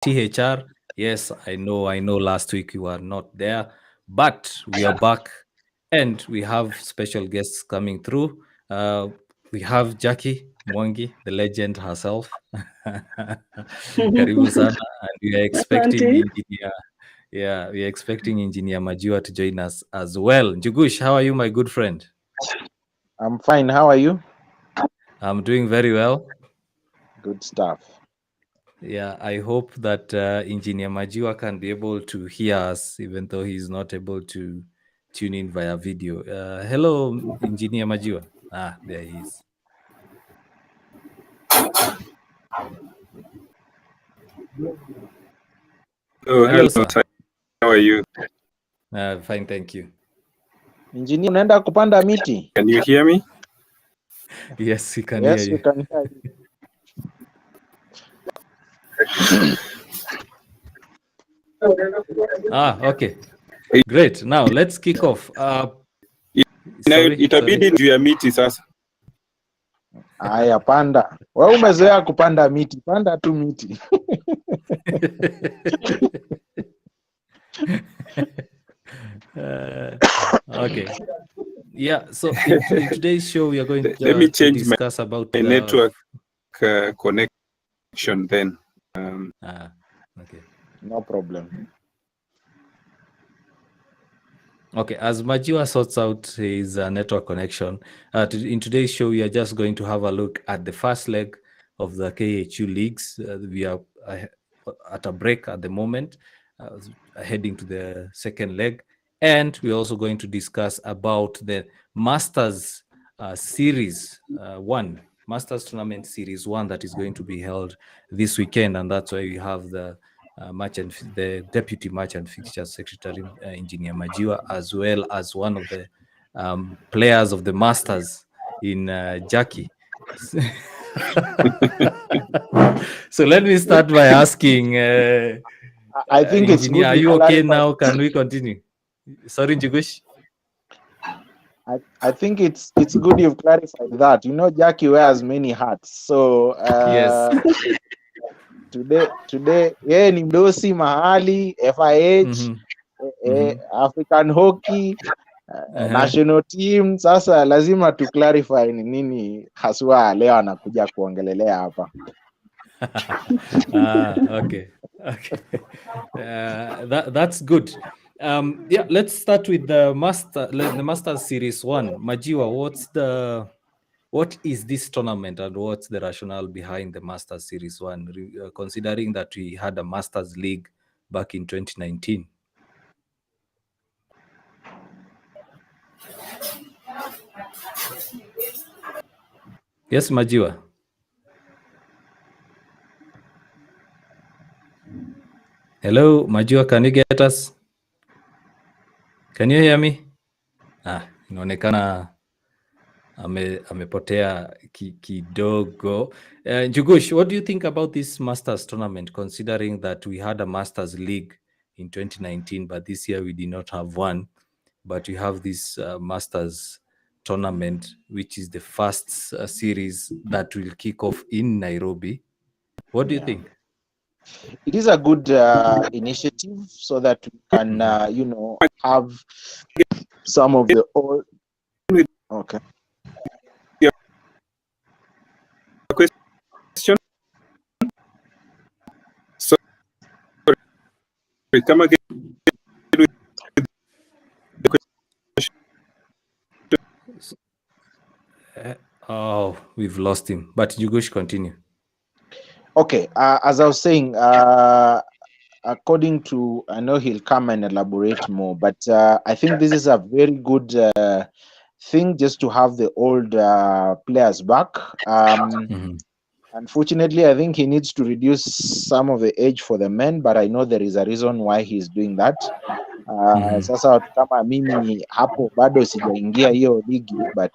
THR. Yes, I know. Last week you were not there, but we are back, and we have special guests coming through. We have Jackie Mwangi, the legend herself. Karibu sana, and we are expecting Asante. engineer. Yeah, we are expecting engineer Majua to join us as well. Njugush, how are you, my good friend? I'm fine. How are you? I'm doing very well. Good stuff. Yeah, I hope that Engineer Majua can be able to hear us, even though he's not able to tune in via video. Hello, Engineer Majua. There he is. Hello, sir. How are you? Fine, thank you. Engineer, unaenda kupanda miti? Can you hear me? Yes, we can hear you. Yes, we can hear you. Okay. Great. Now let's kick off. Itabidi juu ya miti sasa. Haya, panda. Wewe umezoea kupanda miti, panda tu miti. Okay. Yeah, so in today's show, we are going Let me change to discuss about my network connection then. Okay. No problem. Okay, as Majua sorts out his network connection, in today's show, we are just going to have a look at the first leg of the KHU leagues. We are at a break at the moment, heading to the second leg. And we're also going to discuss about the Masters Series 1, Masters Tournament Series 1 that is going to be held this weekend. And that's why we have the the Deputy Match and Fixture Secretary, Engineer Majua, as well as one of the players of the Masters in Jackie. So let me start by asking, I think Engineer, it's good. Are you okay now? Can we continue? Sorry, Njugush. I think it's good you've clarified that. You know, Jackie wears many hats. So yes. Today yeye ni mdosi mahali FIH, African Hockey, national team. Sasa lazima tu clarify ni nini haswa leo anakuja kuongelelea hapa. Okay. That's good. Yeah, let's start with the Masters Series 1. Majua, what is this tournament and what's the rationale behind the Masters Series 1, considering that we had a Masters League back in 2019? Yes, Majua. Hello, Majua, can you get us? Can you hear me? Inaonekana amepotea kidogo. Njugush, what do you think about this Masters tournament, considering that we had a Masters League in 2019, but this year we did not have one, but we have this Masters tournament, which is the first series that will kick off in Nairobi. What do you think? It is a good initiative so that we can, have some of the old. Okay. Question. Sorry, come again. Oh, we've lost him. But Jugush, continue. Okay, as I was saying, according to, I know he'll come and elaborate more, but I think this is a very good thing just to have the old players back. Unfortunately, I think he needs to reduce some of the age for the men, but I know there is a reason why he's doing that. Sasa watu kama mimi hapo bado sijaingia hiyo ligi, but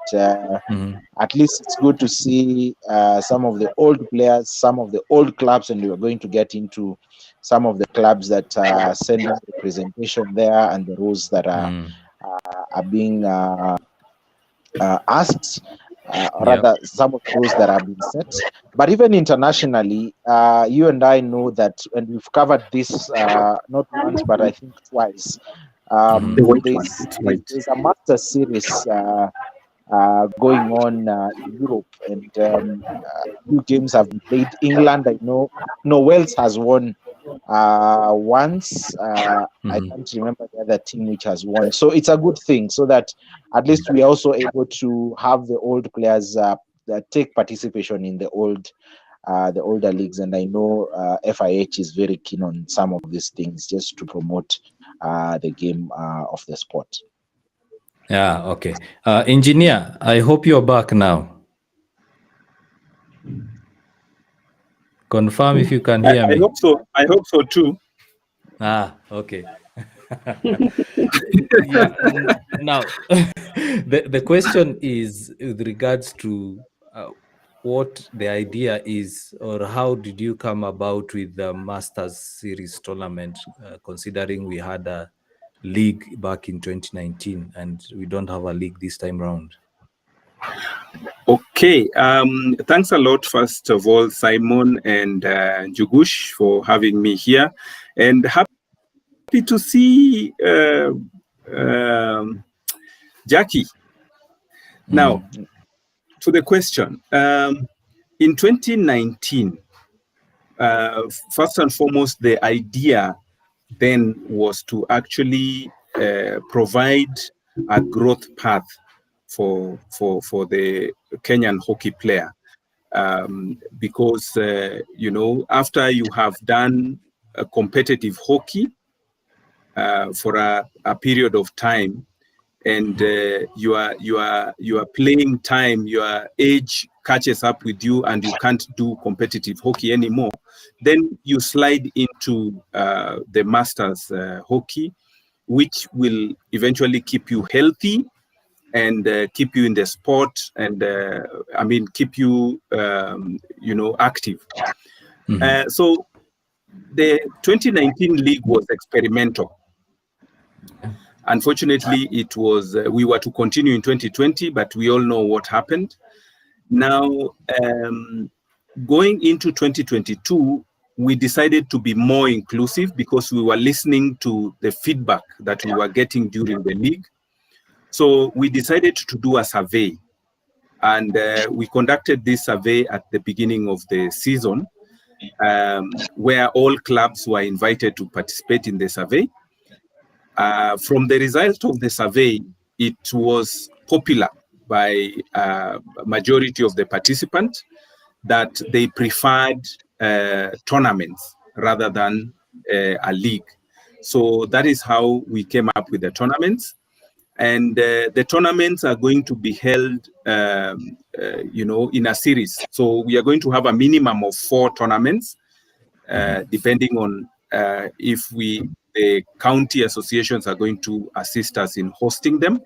at least it's good to see some of the old players, some of the old clubs, and we are going to get into some of the clubs that send representation there and the rules that are being asked. rather some of the rules that have been set. But even internationally, you and I know that, and we've covered this not once, but I think twice. The white one. There's It's white. there's a master series going on in Europe, and few games have been played. England, I know, no, Wales has won once. I can't remember the other team which has won. So it's a good thing, so that at least we are also able to have the old players that take participation in the older leagues. And I know FIH is very keen on some of these things just to promote the game of the sport. Yeah, okay. Engineer, I hope you're back now. Confirm if you can hear me. I hope so. I hope so too. Okay. Yeah. Now, the question is with regards to what the idea is, or how did you come about with the Masters Series tournament, considering we had a league back in 2019 and we don't have a league this time round? Okay. Thanks a lot, first of all, Simon and Jugush, for having me here, and happy to see Jackie. Now, to the question. In 2019, first and foremost, the idea then was to actually provide a growth path for the Kenyan hockey player, because after you have done a competitive hockey for a period of time, and your playing time, your age catches up with you, and you can't do competitive hockey anymore, then you slide into the Masters hockey, which will eventually keep you healthy and keep you in the sport, and keep you active. So the 2019 league was experimental. Unfortunately, it was we were to continue in 2020, but we all know what happened. Now, going into 2022, we decided to be more inclusive because we were listening to the feedback that we were getting during the league. So we decided to do a survey, and we conducted this survey at the beginning of the season, where all clubs were invited to participate in the survey. From the result of the survey, it was popular by a majority of the participants that they preferred tournaments rather than a league. So that is how we came up with the tournaments. And the tournaments are going to be held, in a series. So we are going to have a minimum of 4 tournaments, depending on if the county associations are going to assist us in hosting them.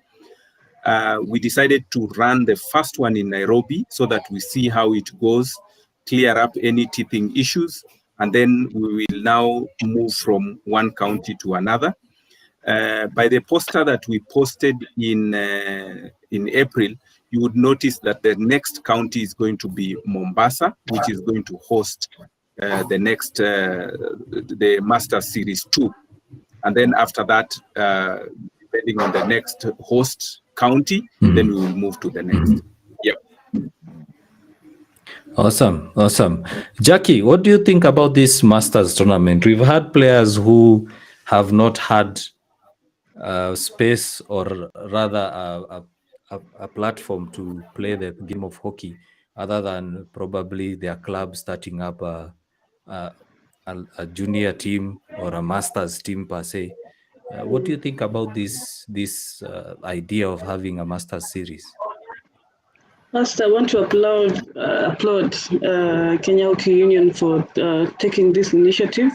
We decided to run the first one in Nairobi so that we see how it goes, clear up any teething issues, and then we will now move from one county to another. By the poster that we posted in April, you would notice that the next county is going to be Mombasa, which is going to host the next, the Master Series 2. And then after that, depending on the next host county, then we will move to the next. Yep. Awesome. Jackie, what do you think about this Masters tournament? We've had players who have not had space, or rather a platform to play the game of hockey, other than probably their club starting up a junior team or a Masters team per se. What do you think about this idea of having a Masters series? First, I want to applaud Kenya Hockey Union for taking this initiative.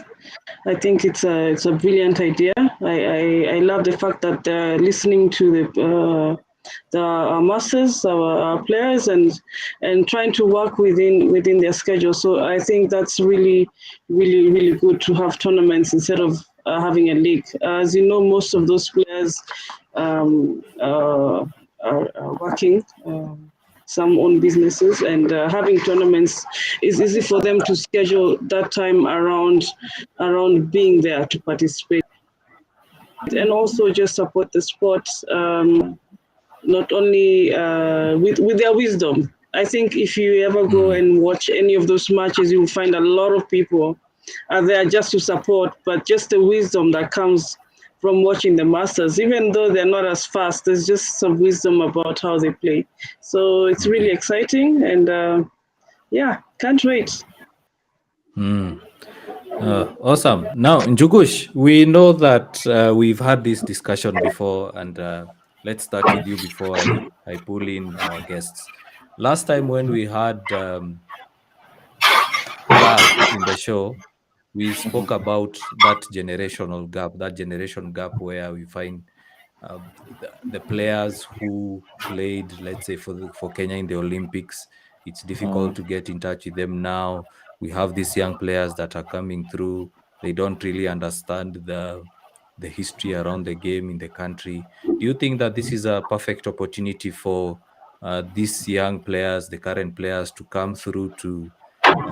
I think it's a brilliant idea. I love the fact that they're listening to our masters, our players, and trying to work within their schedule. So I think that's really good to have tournaments instead of having a league. As you know, most of those players are working. some own businesses, and having tournaments is easy for them to schedule that time around being there to participate, and also just support the sport, not only with their wisdom. I think if you ever go and watch any of those matches, you'll find a lot of people are there just to support, but just the wisdom that comes from watching the Masters, even though they're not as fast, there's just some wisdom about how they play. So it's really exciting, and yeah, can't wait. Awesome. Now, Njugush, we know that we've had this discussion before, and let's start with you before I pull in our guests. Last time when we had Val in the show, we spoke about that generational gap, that generation gap where we find uh, the players who played, let's say, for Kenya in the Olympics. It's difficult to get in touch with them now. We have these young players that are coming through. They don't really understand the history around the game in the country. Do you think that this is a perfect opportunity for these young players, the current players, to come through to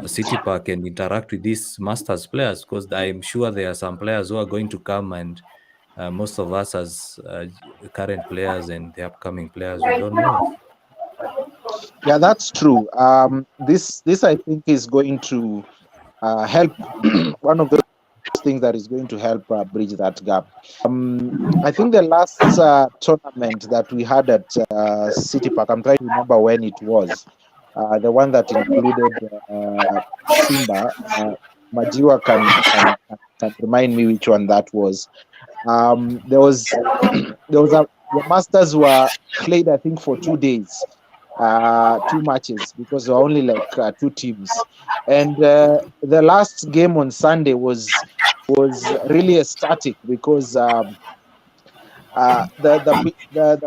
City Park and interact with these Masters players? Because I'm sure there are some players who are going to come, and most of us as current players and the upcoming players, we don't know of. Yeah, that's true. This I think is going to help. One of those things that is going to help bridge that gap. I think the last tournament that we had at City Park, I'm trying to remember when it was, the one that included Simba. Majiwa can remind me which one that was. There was the Masters were played, I think, for 2 days, 2 matches, because there were only like 2 teams, and the last game on Sunday was really ecstatic because the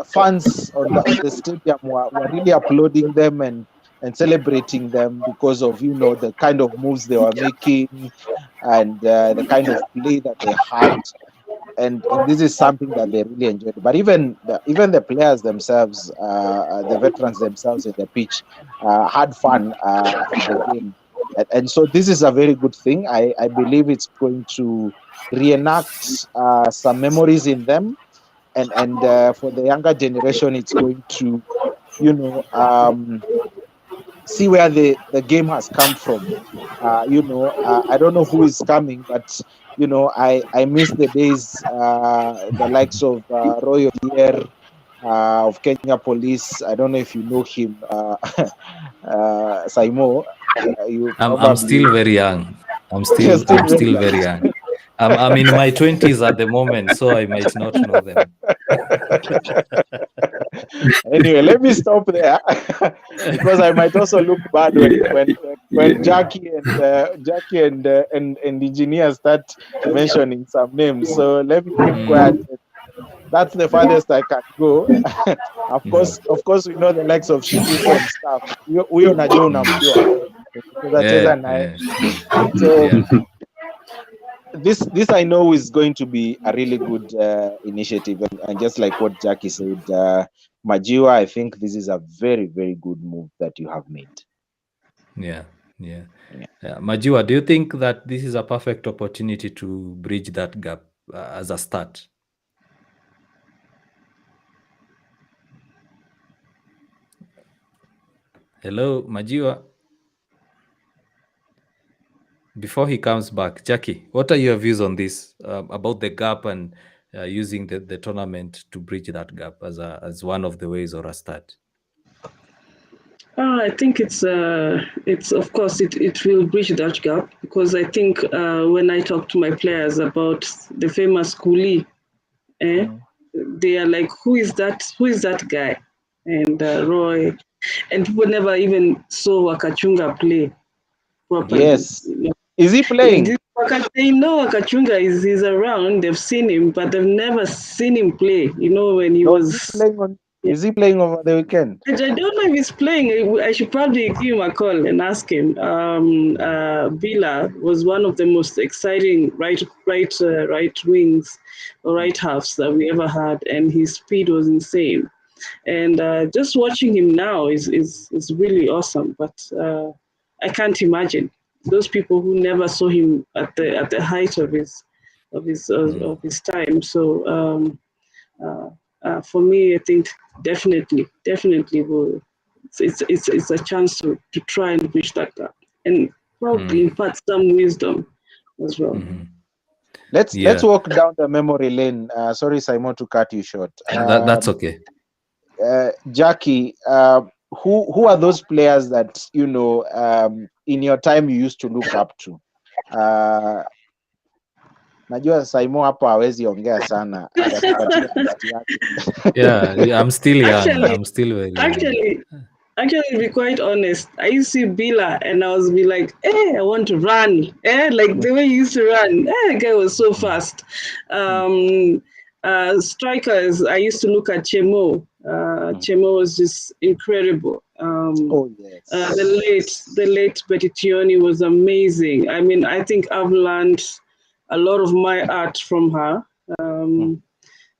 fans on the stadium were really applauding them and celebrating them because of the kind of moves they were making and the kind of play that they had. And this is something that they really enjoyed. But even the players themselves, the veterans themselves in the pitch, had fun in the game. And so this is a very good thing. I believe it's going to reenact some memories in them, and for the younger generation, it's going to, see where the game has come from. I don't know who is coming, but I miss the days, the likes of Roy Otier, of Kenya Police. I don't know if you know him, Saimo. You I'm probably still very young. I'm you're still still I'm very still young. very young. I'm in my 20s at the moment, so I might not know them. Anyway, let me stop there because I might also look bad when Jackie and engineers start mentioning some names. So let me keep quiet. That's the farthest I can go. Of course, we know the likes of Shibuko and stuff. We on a Joe Namjua. So this I know is going to be a really good initiative, and just like what Jackie said, Majiwa, I think this is a very, very good move that you have made. Yeah. Majiwa, do you think that this is a perfect opportunity to bridge that gap as a start? Hello, Majiwa. Before he comes back, Jackie, what are your views on this, about the gap and using the tournament to bridge that gap as one of the ways or a start? I think it's of course it will bridge that gap, because I think when I talk to my players about the famous Kuli, they are like, who is that guy? And Roy, and people never even saw Wakachunga play properly. Yes. Is he playing? They know Wakachunga is around. They've seen him, but they've never seen him play. When he was. Is he playing over the weekend? I don't know if he's playing. I should probably give him a call and ask him. Bila was one of the most exciting right wings or right halves that we ever had, and his speed was insane. And just watching him now is really awesome. But I can't imagine those people who never saw him at the height of his time. So for me, I think definitely will. It's a chance to try and bridge that gap and probably impart some wisdom as well. Let's walk down the memory lane. Sorry, Simon, to cut you short. That's okay. Jackie, who are those players that in your time you used to look up to? Najua Simon hapa hawezi ongea sana. Yeah, I'm still young. Actually, I'm still very young. Actually, to be quite honest, I used to see Bila and I was be like, I want to run. Like the way he used to run. The guy was so fast. Strikers, I used to look at Chemo. Chemo was just incredible. Yes. The late Betty Tioni was amazing. I mean, I think I've learned a lot of my art from her.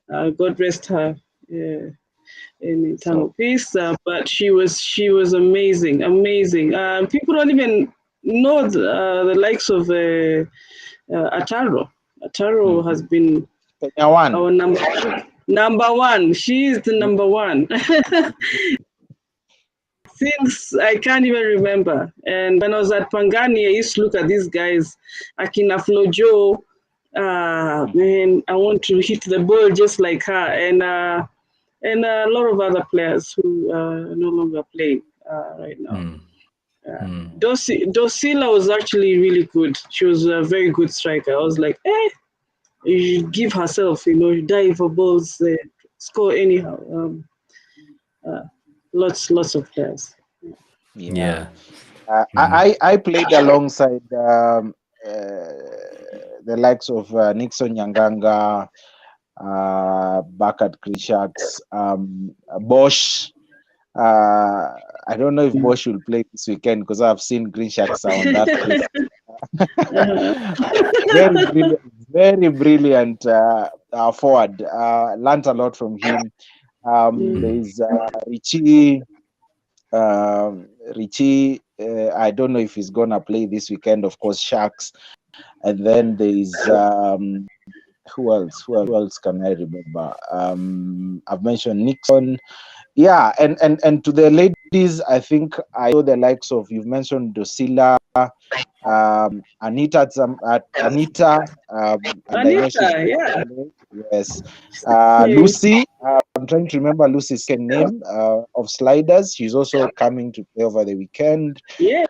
God rest her. In eternal peace, but she was amazing. People don't even know the likes of Ataro. Ataro has been our number one. She is the number one since I can't even remember. And when I was at Pangani, I used to look at these guys, Akina Flojo. Man, I want to hit the ball just like her, and a lot of other players who are no longer playing right now. Dosila was actually really good. She was a very good striker. I was like, you give herself, dive for balls, score anyhow. Lots of players. Yeah. I played alongside the likes of Nixon Nyanganga, back at Green Sharks, Bosch. I don't know if Bosch will play this weekend because I've seen Green Sharks on that. Very brilliant forward. Learned a lot from him. There is Richie. I don't know if he's gonna play this weekend. Of course, Sharks. And then there is who else can I remember? I've mentioned Nixon. Yeah, and to the ladies, I think I know the likes of, you've mentioned Dosila, Anita, Yeah. Yes. Lucy, I'm trying to remember Lucy's second name, of Sliders. She's also coming to play over the weekend. Yeah.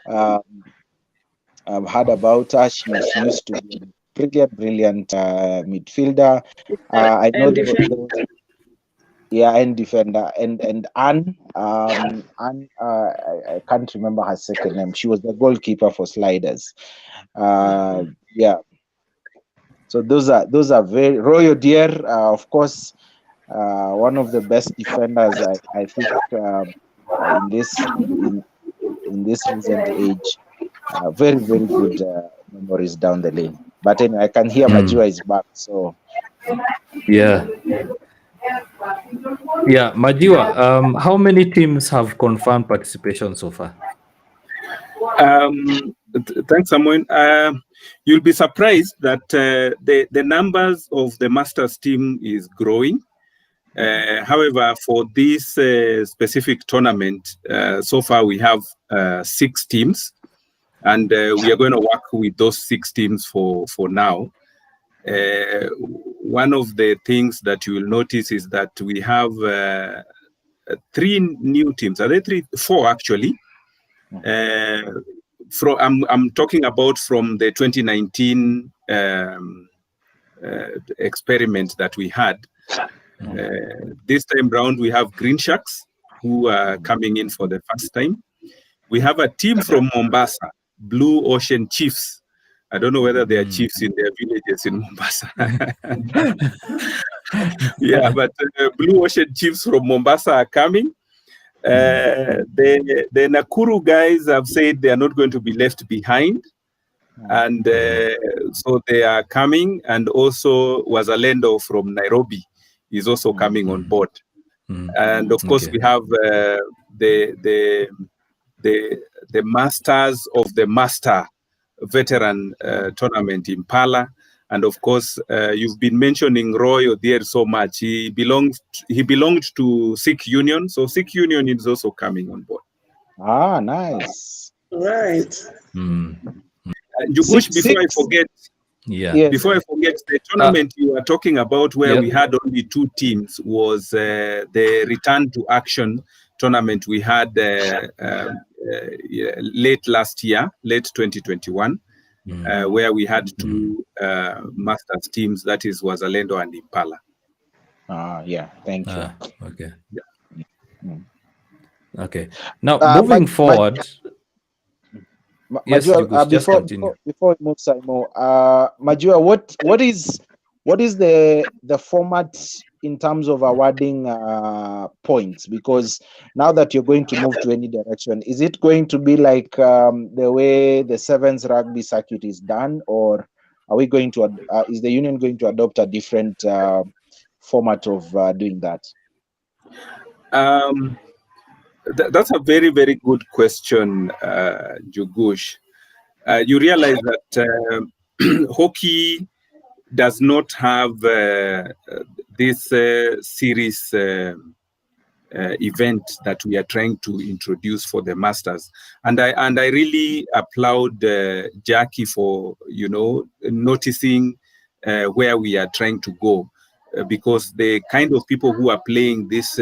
I've heard about her. She used to be a brilliant midfielder. I know there was, and defender, and Anne, I can't remember her second name. She was the goalkeeper for Sliders. Yeah. So those are very Royal Deer, of course, one of the best defenders I think in this recent age. Very good memories down the lane. But anyway, I can hear Majua is back. So yeah, Majua, how many teams have confirmed participation so far? Thanks, Samuel. You'll be surprised that the numbers of the Masters team is growing. However, for this specific tournament, so far we have 6 teams, and we are going to work with those 6 teams for now. One of the things that you will notice is that we have 3 new teams. Are there 4 actually? I'm talking about from the 2019 experiment that we had. This time round, we have Green Sharks, who are coming in for the first time. We have a team from Mombasa, Blue Ocean Chiefs. I don't know whether they are chiefs in their villages in Mombasa. Yeah, but Blue Ocean Chiefs from Mombasa are coming. The Nakuru guys have said they are not going to be left behind. And so they are coming. And also Wazalendo from Nairobi is also coming on board. And of course, we have the Masters of the Master Veteran Tournament in Impala. And of course, you've been mentioning Roy Odier so much. He belonged to Sikh Union, so Sikh Union is also coming on board. Ah, nice. Right. Jugush, before I forget, before I forget, the tournament you were talking about where we had only 2 teams was the Return to Action tournament we had late last year, late 2021. Where we had 2 masters teams, that is Wazalendo and Impala. Yeah, thank you. Okay. Yeah. Okay. Now, moving forward. Majua, before we move, Simon, Majua, what is the format in terms of awarding points? Because now that you're going to move to any direction, is it going to be like the way the Sevens rugby circuit is done, or are we going to? Is the union going to adopt a different format of doing that? That's a very, very good question, Jugush. You realize that hockey does not have this series event that we are trying to introduce for the masters, and I really applaud Jackie for noticing where we are trying to go. Because the kind of people who are playing this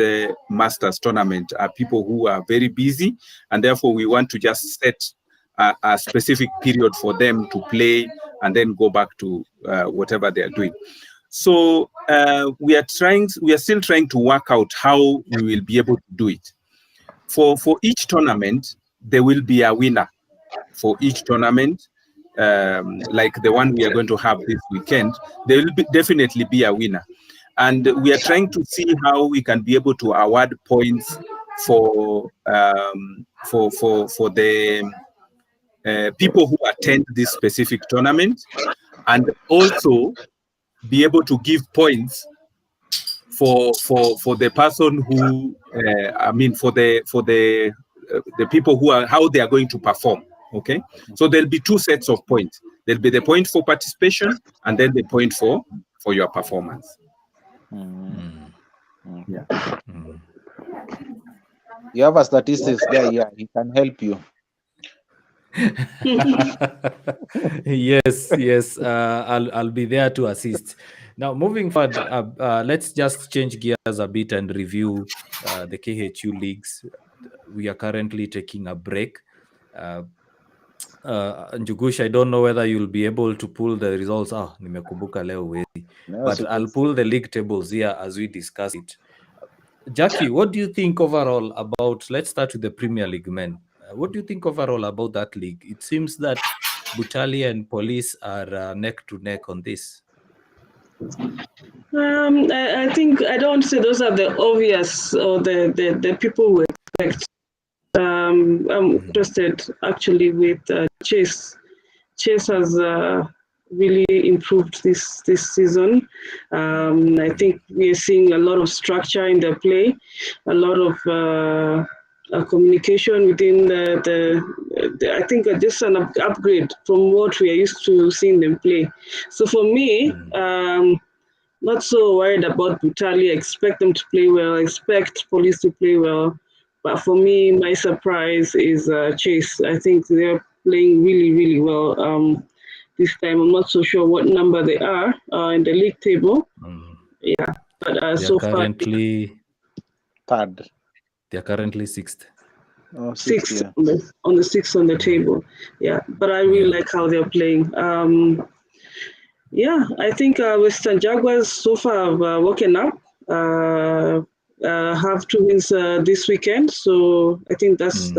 masters tournament are people who are very busy, and therefore we want to just set a specific period for them to play and then go back to whatever they are doing. So we are still trying to work out how we will be able to do it. For each tournament, there will be a winner for each tournament. Like the one we are going to have this weekend, there will definitely be a winner. And we are trying to see how we can be able to award points for the people who attend this specific tournament, and also be able to give points for the person who for the people who are how they are going to perform. Okay, so there'll be 2 sets of points. There'll be the point for participation and then the point for your performance. Yeah. You have a statistics guy here, he can help you. Yes. I'll be there to assist. Now, moving forward, let's just change gears a bit and review the KHU leagues. We are currently taking a break. Njugush, I don't know whether you'll be able to pull the results. Nimekumbuka leo wezi. But I'll pull the league tables here as we discuss it. Jackie, what do you think overall about, let's start with the Premier League men. What do you think overall about that league? It seems that Butali and Police are neck to neck on this. I think I don't say those are the obvious or the people we expect. I'm interested actually with Chase. Chase has really improved this season. I think we are seeing a lot of structure in their play, a lot of communication within the I think just an upgrade from what we are used to seeing them play. So for me, not so worried about Butali. I expect them to play well. I expect Police to play well. But for me, my surprise is Chase. I think they're playing really, really well this time. I'm not so sure what number they are in the league table. Yeah, but so currently third. They're currently 6th. Oh, sixth, yeah. on the 6th on the table. Yeah, but I really like how they're playing. Yeah, I think Western Jaguars so far have woken up. Have 2 wins this weekend, so I think that's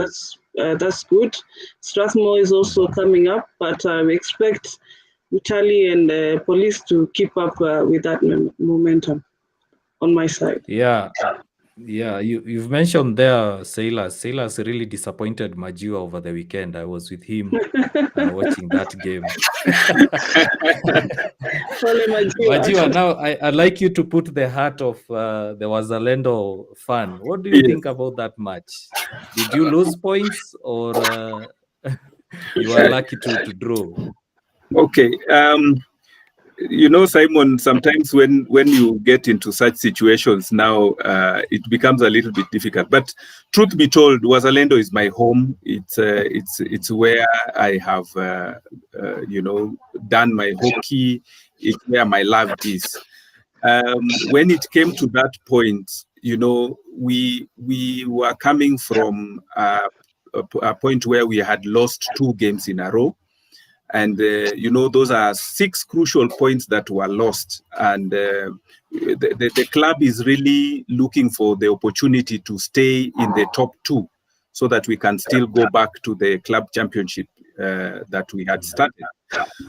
good. Strathmore is also coming up, but we expect Italy and Police to keep up with that momentum on my side. Yeah, Yeah, you've mentioned there Sailors. Sailors really disappointed Majua over the weekend. I was with him watching that game. Ole Majiwa. Majua, now I'd like you to put the heart of the Wazalendo fan. What do you Yes. think about that match? Did you lose points or you were lucky to draw? Okay. You know, Simon, sometimes when you get into such situations now, it becomes a little bit difficult. But truth be told, Wazalendo is my home. It's where I have you know, done my hockey. It's where my love is. When it came to that point, you know, we were coming from a point where we had lost 2 games in a row. And, you know, those are 6 crucial points that were lost. And the club is really looking for the opportunity to stay in the top 2 so that we can still go back to the club championship that we had started.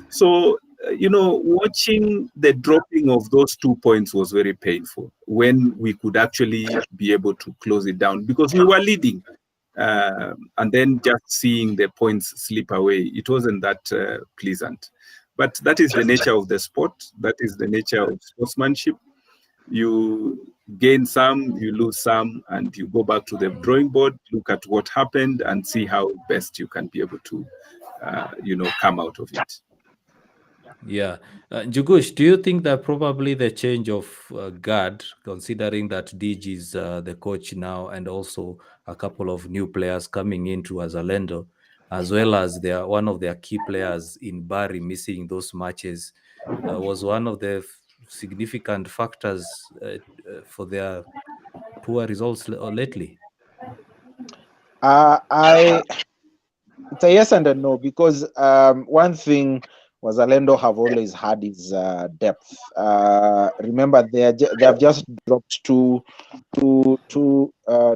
So, you know, watching the dropping of those 2 points was very painful when we could actually be able to close it down because we were leading. And then just seeing the points slip away, it wasn't that pleasant. But that is the nature of the sport. That is the nature of sportsmanship. You gain some, you lose some, and you go back to the drawing board, look at what happened, and see how best you can be able to, you know, come out of it. Yeah. Jugush, do you think that probably the change of guard, considering that DG is the coach now and also a couple of new players coming into Azalendo, as well as one of their key players in Bari missing those matches, was one of the significant factors for their poor results lately? I It's a yes and a no because one thing Wazalendo have always had is depth. Remember, they have just dropped two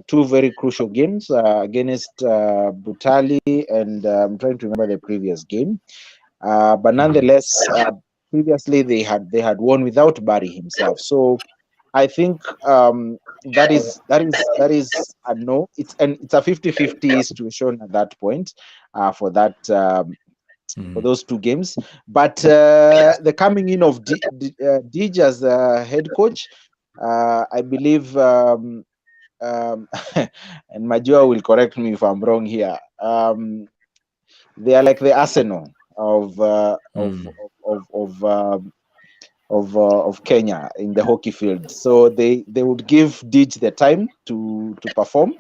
very crucial games against Butali, and I'm trying to remember the previous game. But nonetheless, previously they had won without Barry himself. So I think that is a no. It's a 50-50 situation at that point for that for those 2 games. But the coming in of Dij as head coach, I believe, and Majua will correct me if I'm wrong here. They are like the Arsenal of Kenya in the hockey field. So they would give Dij the time to perform.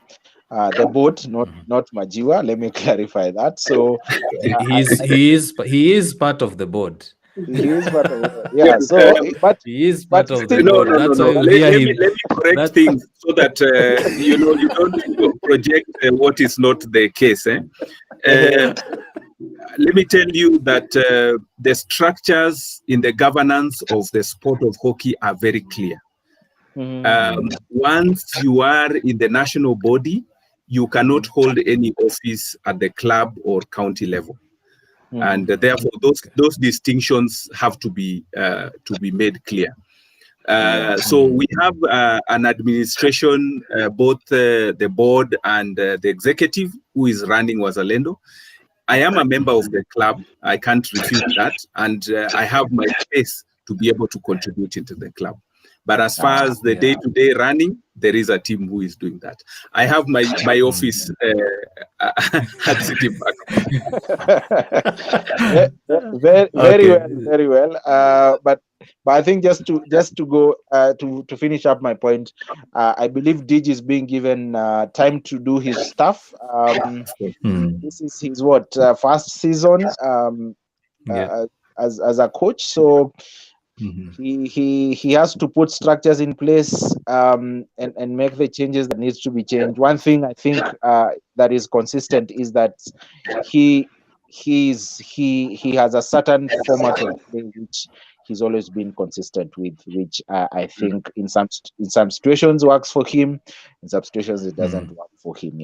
The board, not Majiwa. Let me clarify that. So he is part of the board. he is part of yeah. So but he is part of the still, board. That's why you hear him. Let me correct things so that you know, you don't project what is not the case. Let me tell you that the structures in the governance of the sport of hockey are very clear. Once you are in the national body, you cannot hold any office at the club or county level. And therefore, those distinctions have to be made clear. So we have an administration, both the board and the executive, who is running Wazalendo. I am a member of the club. I can't refute that. And I have my space to be able to contribute into the club. But as far as the day-to-day running, there is a team who is doing that. I have my office at City Park. Very well. But I think just to go to finish up my point, I believe Dij is being given time to do his stuff. This is his first season as a coach, so he has to put structures in place and make the changes that needs to be changed. One thing I think that is consistent is that he has a certain format of play which he's always been consistent with, which I think in some situations works for him, in some situations it doesn't work for him.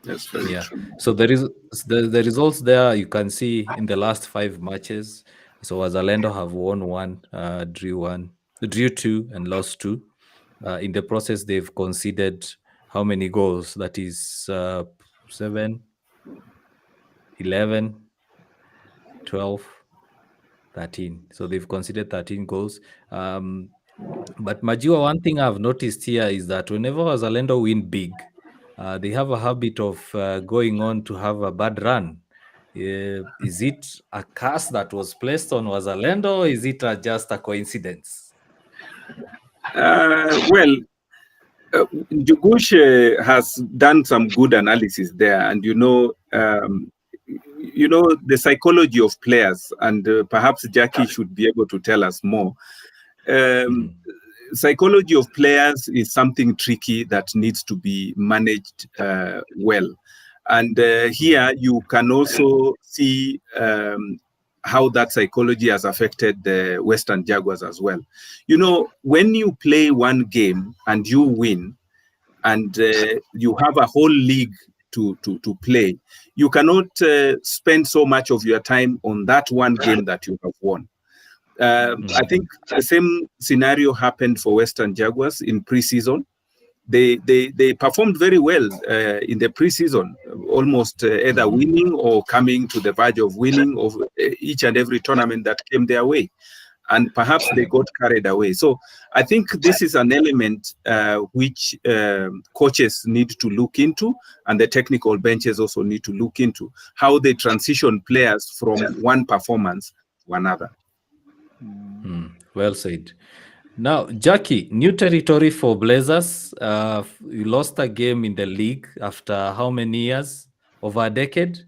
That's very true. So there is the results there you can see in the last 5 matches. So Wazalendo have won 1, drew 2, and lost 2. In the process, they've conceded how many goals? That is 7, 11, 12, 13. So they've conceded 13 goals. But Majua, one thing I've noticed here is that whenever Wazalendo win big, they have a habit of going on to have a bad run. Is it a curse that was placed on Wazalendo, or is it just a coincidence? Well, Jugush has done some good analysis there, and the psychology of players, and perhaps Jackie should be able to tell us more. Psychology of players is something tricky that needs to be managed well. And here you can also see how that psychology has affected the Western Jaguars as well. When you play one game and you win, and you have a whole league to play, you cannot spend so much of your time on that one game that you have won. I think the same scenario happened for Western Jaguars in preseason. They performed very well in the preseason, almost either winning or coming to the verge of winning of each and every tournament that came their way. And perhaps they got carried away. So I think this is an element which coaches need to look into, and the technical benches also need to look into, how they transition players from one performance to another. Well said. Now, Jackie, new territory for Blazers. You lost a game in the league after how many years? Over a decade?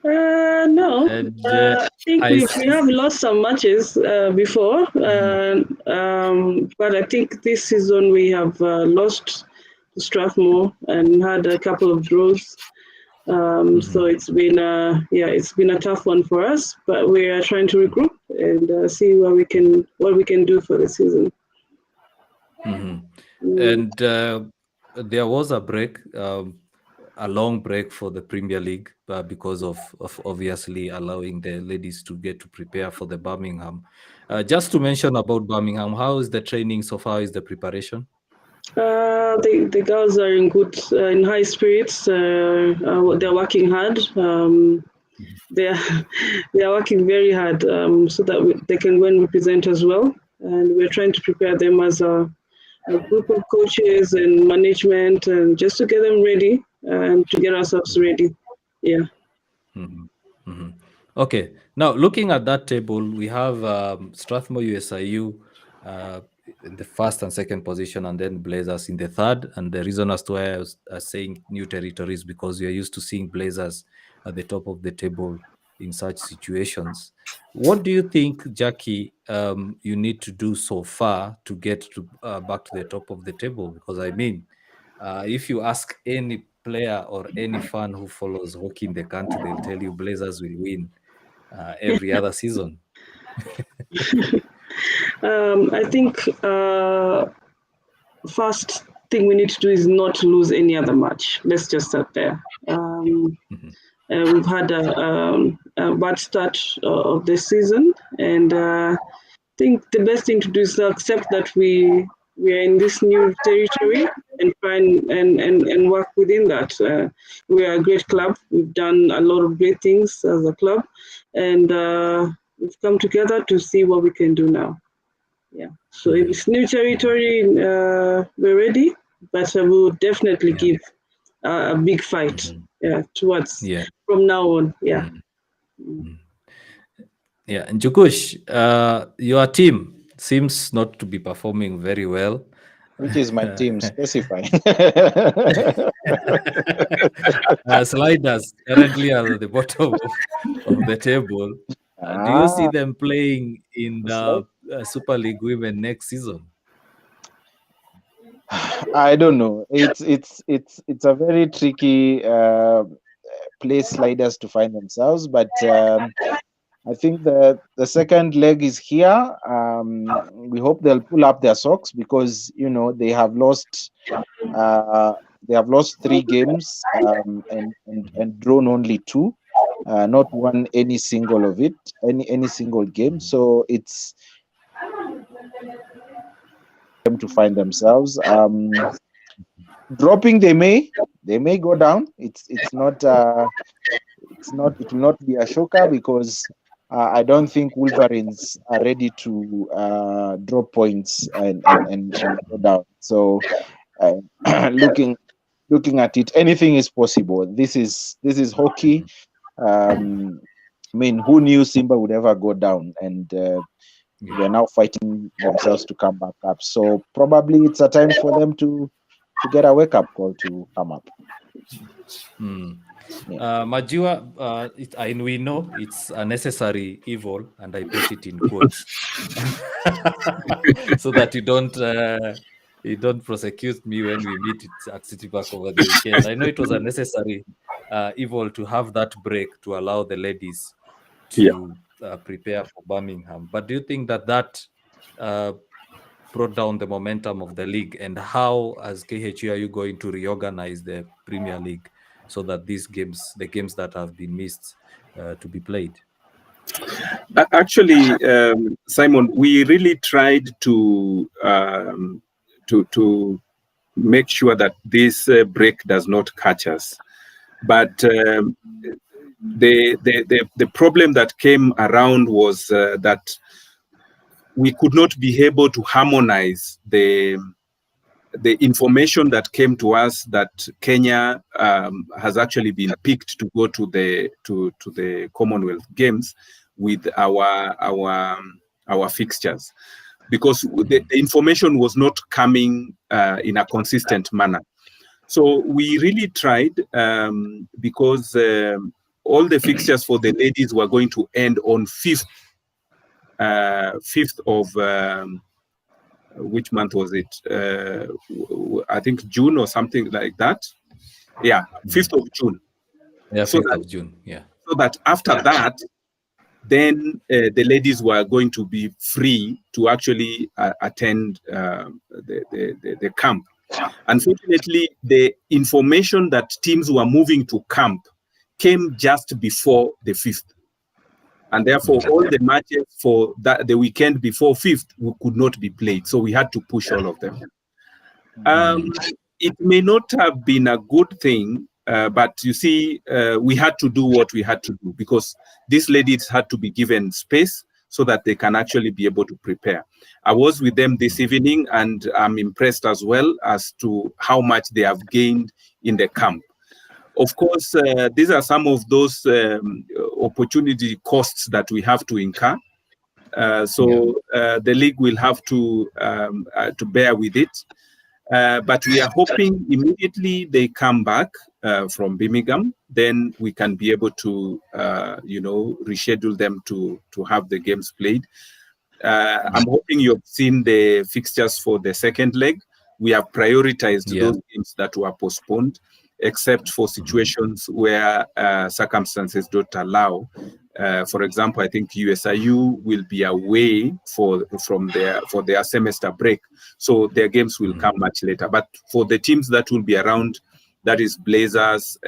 No, And, I think we have lost some matches before, but I think this season we have lost to Strathmore and had a couple of draws. So it's been a tough one for us, but we are trying to regroup and see what we can do for the season. And there was a break, a long break for the Premier League because of obviously allowing the ladies to get to prepare for the Birmingham. Just to mention about Birmingham, how is the training so far? Is the preparation? The girls are in high spirits. They're working hard. They are working very hard so that they can win represent as well. And we're trying to prepare them as a group of coaches and management, and just to get them ready and to get ourselves ready. Yeah. Okay. Now, looking at that table, we have Strathmore USIU in the first and second position, and then Blazers in the third. And the reason as to why I was saying new territory is because we are used to seeing Blazers at the top of the table in such situations. What do you think, Jackie, you need to do so far to get to back to the top of the table? Because I mean, if you ask any player or any fan who follows hockey in the country, they'll tell you Blazers will win every other season. I think first thing we need to do is not to lose any other match. Let's just start there. We've had a bad start of the season, and I think the best thing to do is to accept that we are in this new territory and try and work within that. We are a great club. We've done a lot of great things as a club, and we've come together to see what we can do now. Yeah. So if it's new territory, we're ready, but we will definitely give a big fight. Towards from now on. Yeah. Yeah, and Jukush, your team seems not to be performing very well. Which is my team? Specify. Sliders currently are at the bottom of the table. Do you see them playing in the Super League Women next season? I don't know. It's a very tricky place sliders to find themselves, but I think the second leg is here. We hope they'll pull up their socks because they have lost 3 games and drawn only 2, not won any single of it, any single game. So it's them to find themselves. Dropping, they may go down. It's not it will not be a shocker because I don't think Wolverines are ready to drop points and go down. So looking at it, anything is possible. This is hockey. I mean, who knew Simba would ever go down? And they're now fighting themselves to come back up. So probably it's a time for them to get a wake up call to come up. Majua, we know it's a necessary evil, and I put it in quotes, so that you don't prosecute me when we meet at City Park over the weekend. I know it was a necessary evil to have that break to allow the ladies to prepare for Birmingham. But do you think that brought down the momentum of the league? And how, as KHU, are you going to reorganize the Premier League so that the games that have been missed, to be played? Actually, Simon, we really tried to make sure that this break does not catch us. But the problem that came around was that we could not be able to harmonize the information that came to us that Kenya has actually been picked to go to the Commonwealth Games with our fixtures, because the information was not coming in a consistent manner. So we really tried, because all the fixtures for the ladies were going to end on 5th of which month was it? I think June or something like that. Yeah, 5th of June. Yeah, 5th of June. Yeah. So that after that, then the ladies were going to be free to actually attend the camp. Unfortunately, the information that teams were moving to camp came just before the 5th. And therefore, all the matches for the weekend before 5th could not be played. So we had to push all of them. It may not have been a good thing, but you see, we had to do what we had to do, because these ladies had to be given space so that they can actually be able to prepare. I was with them this evening, and I'm impressed as well as to how much they have gained in the camp. Of course, these are some of those opportunity costs that we have to incur. So the league will have to bear with it. But we are hoping immediately they come back from Birmingham, then we can be able to, reschedule them to have the games played. I'm hoping you've seen the fixtures for the second leg. We have prioritized those games that were postponed, except for situations where circumstances don't allow. For example, I think USIU will be away for their semester break, so their games will come much later. But for the teams that will be around, that is Blazers,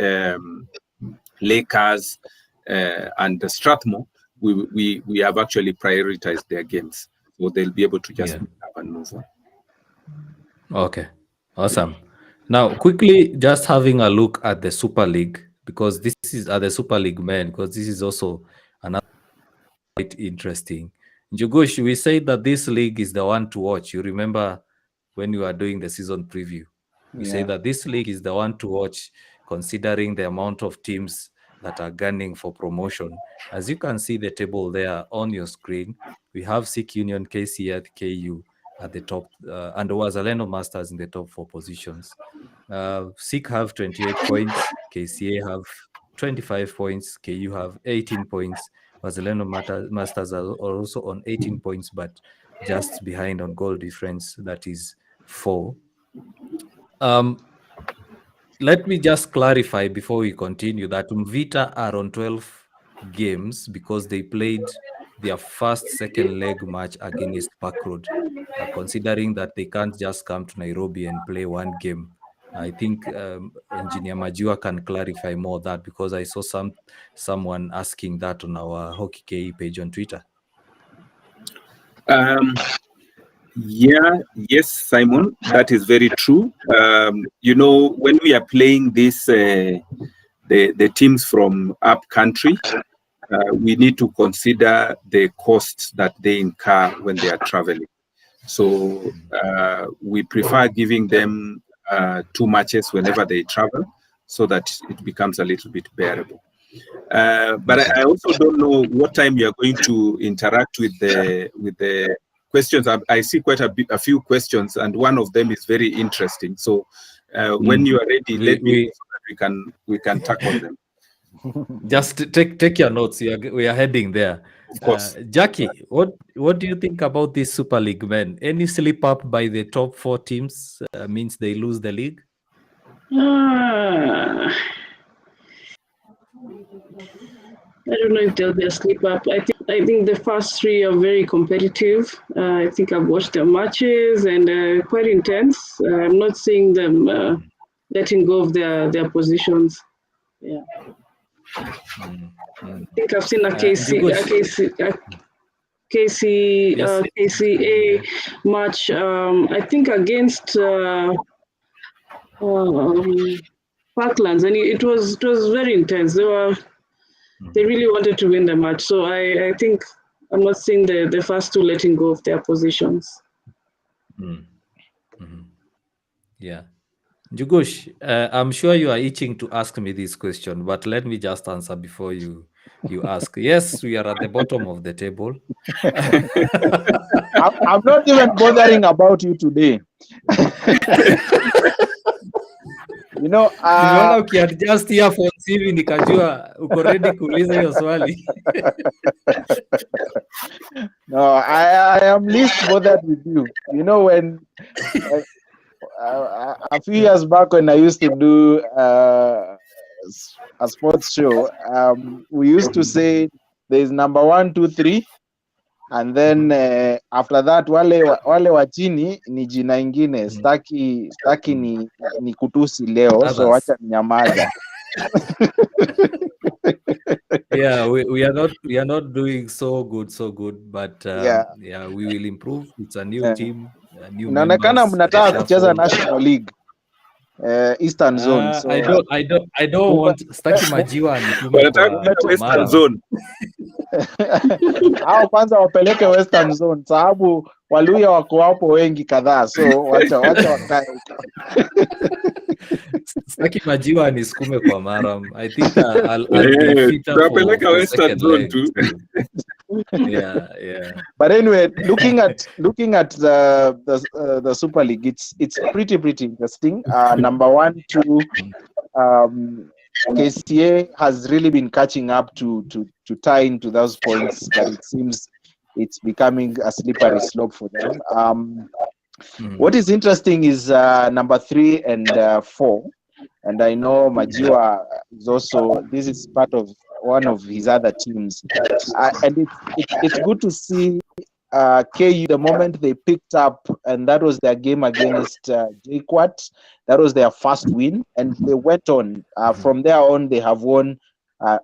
Lakers, and Strathmore, we have actually prioritized their games, so they'll be able to just pick up and move on. Okay, awesome. Now, quickly, just having a look at the Super League, because this is the Super League men, because this is also another quite interesting. Njugush, we say that this league is the one to watch. You remember when you were doing the season preview, we say that this league is the one to watch, considering the amount of teams that are gunning for promotion. As you can see the table there on your screen, we have Sikh Union, KC at KU at the top, and Wazalendo Masters in the top 4 positions. Sikh have 28 points, KCA have 25 points, KU have 18 points. Wazalendo Masters are also on 18 points, but just behind on goal difference, that is 4. Let me just clarify before we continue that Mvita are on 12 games because they played their second leg match against Park Road, considering that they can't just come to Nairobi and play one game. I think Engineer Majua can clarify more that, because I saw someone asking that on our Hockey KE page on Twitter. Yes, Simon, that is very true. When we are playing this, the teams from up country, we need to consider the costs that they incur when they are traveling. So we prefer giving them 2 matches whenever they travel, so that it becomes a little bit bearable. But I also don't know what time you are going to interact with the questions. I see quite a few questions, and one of them is very interesting. So when you are ready, let me know so that we can tackle them. Just take your notes. We are heading there. Of course. Jackie, what do you think about this Super League, man? Any slip up by the top 4 teams means they lose the league? I don't know if there'll be a slip up. I think the first 3 are very competitive. I think I've watched their matches and quite intense. I'm not seeing them letting go of their positions. Yeah. I think I've seen a KCA match. I think against Parklands, and it was very intense. They really wanted to win the match. So I think I'm not seeing the first 2 letting go of their positions. Yeah. Jugush, I'm sure you are itching to ask me this question, but let me just answer before you ask. Yes, we are at the bottom of the table. I'm not even bothering about you today. Nimeona ukiadjust earphones hivi nikajua uko ready kuuliza hiyo swali. No, I am least bothered with you. When a few years back when I used to do a sports show, we used to say there's number 1, 2, 3, and then after that wale wa chini ni jina ingine. Staki ni kutusi leo, so wacha nyamaza. Yeah, we are not doing so good, but yeah, we will improve. It's a new team, a new inaonekana mnataka kucheza National League Eastern Zone. So I don't want Staki Majiwa nitume kwa Western Zone. Hao kwanza wapeleke Western Zone sababu Waluya wako hapo wengi kadhaa, so wacha wakae. Staki Majiwa nisukume kwa Maram. I think I'll be fitter for Western Zone too. Yeah. But anyway, looking at the Super League, it's pretty interesting. Number 1, 2, KCA has really been catching up to tie into those points, but it seems it's becoming a slippery slope for them. What is interesting is number 3 and 4, and I know Majiwa is also, this is part of one of his other teams, and it's good to see KU the moment they picked up, and that was their game against JKUAT. That was their first win, and they went on. From there on, they have won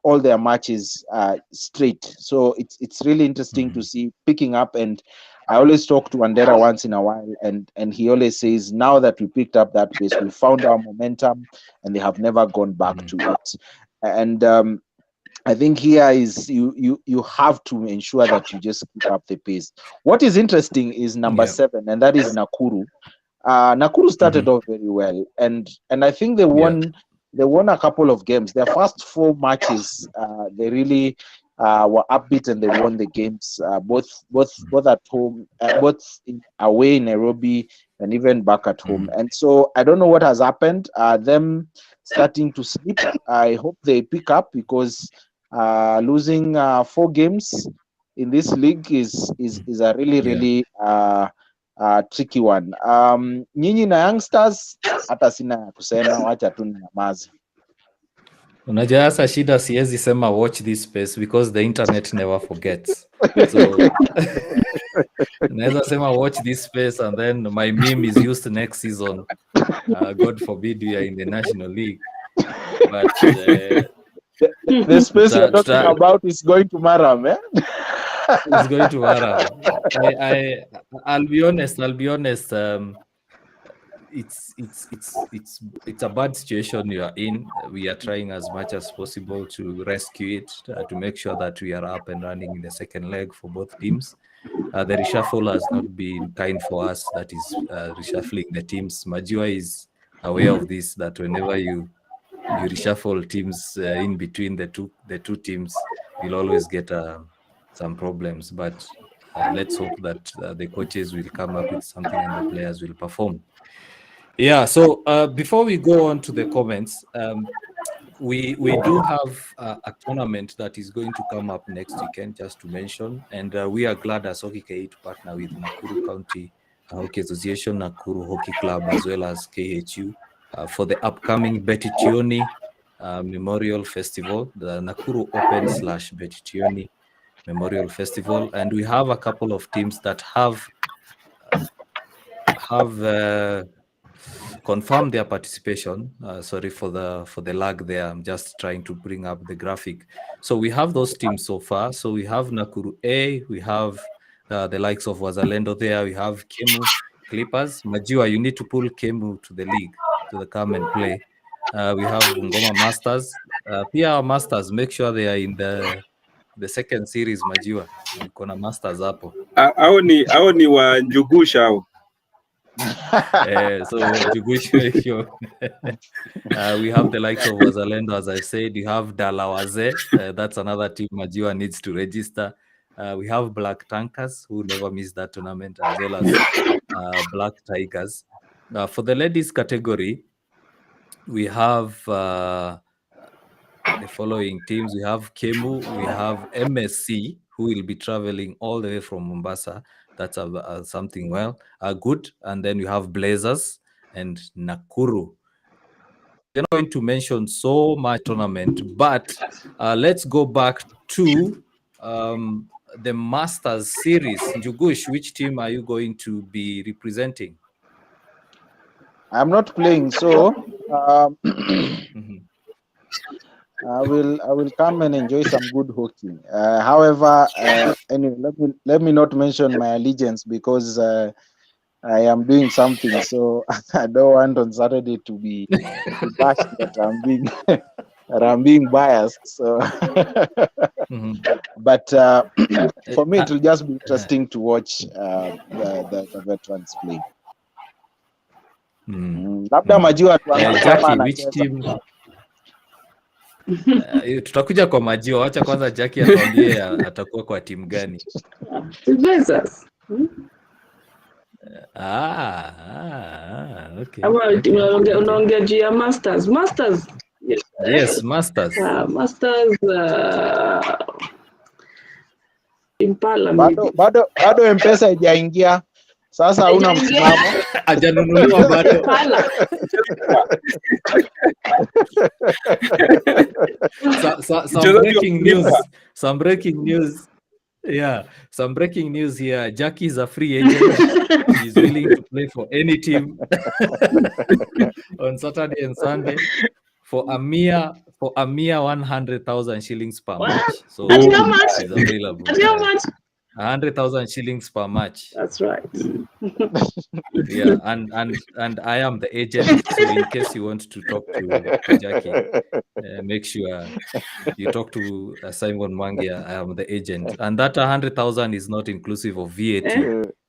all their matches straight. So it's really interesting to see picking up. And I always talk to Wandera once in a while, and he always says, now that we picked up that pace, we found our momentum, and they have never gone back to it. And I think here is you have to ensure that you just keep up the pace. What is interesting is number 7, and that is Nakuru. Nakuru started off very well, and I think they won a couple of games. Their first 4 matches, they really were upbeat, and they won the games both at home, both away in Nairobi, and even back at home. And so I don't know what has happened. Them starting to slip. I hope they pick up, because losing 4 games in this league is a really tricky one. Nyinyi na youngsters, hata sina ya kusema, wacha tu nyamaze. Unajua sasa shida, siwezi sema watch this space because the internet never forgets. So naweza sema watch this space and then my meme is used next season. God forbid we are in the National League. But the space you're talking about is going to Maram, eh? It's going to Arab. I'll be honest. It's a bad situation you are in. We are trying as much as possible to rescue it, to make sure that we are up and running in the second leg for both teams. The reshuffle has not been kind for us. That is reshuffling the teams. Majua is aware of this. That whenever you reshuffle teams in between the two teams, you'll always get some problems. But let's hope that the coaches will come up with something and the players will perform. Yeah. So before we go on to the comments, we do have a tournament that is going to come up next weekend, just to mention, and we are glad as Hockey KE to partner with Nakuru County Hockey Association, Nakuru Hockey Club, as well as KHU for the upcoming Betty Tioni Memorial Festival, the Nakuru Open / Betty Tioni Memorial Festival, and we have a couple of teams that have confirmed their participation. Sorry for the lag there. I'm just trying to bring up the graphic. So we have those teams so far. So we have Nakuru A, we have the likes of Wazalendo there, we have Kemu Clippers. Majua, you need to pull Kemu to the league to the come and play. We have Bungoma Masters. Pia Masters, make sure they are in the second series. Majua, kuna Masters hapo. Hao ni wa Njugusha hao. So we have the likes of Wazalendo, as I said. You have Dalawaze, that's another team Majua needs to register. We have Black Tankers, who never miss that tournament, as well as Black Tigers. For the ladies category, we have the following teams. We have Kemu, we have MSC, who will be traveling all the way from Mombasa. That's something good. And then you have Blazers and Nakuru. We're not going to mention so much tournament, but let's go back to the Masters series. Njugush, which team are you going to be representing? I'm not playing, so I will come and enjoy some good hockey. However, anyway, let me not mention my allegiance, because I am doing something, so I don't want on Saturday to be bashed that I'm being biased. So, but for me, it will just be interesting to watch the veterans play. Labda Majua Jackie, which team? Tutakuja kwa Majio. Wacha kwanza Jackie atuambie atakuwa kwa timu gani. Blazers. Okay. Unaongea juu ya Masters. Yes, Masters. Masters Impala. Bado M-Pesa haijaingia. Sasa hauna msimamo. Hajanunuliwa bado. Some breaking news. Yeah, some breaking news here. Jackie is a free agent. He's willing to play for any team on Saturday and Sunday for a mere 100,000 shillings per match. So how much? He's available. How much? 100,000 shillings per match. That's right. Yeah, and I am the agent. So in case you want to talk to Jackie, make sure you talk to Simon Mangia. I am the agent, and that 100,000 is not inclusive of VAT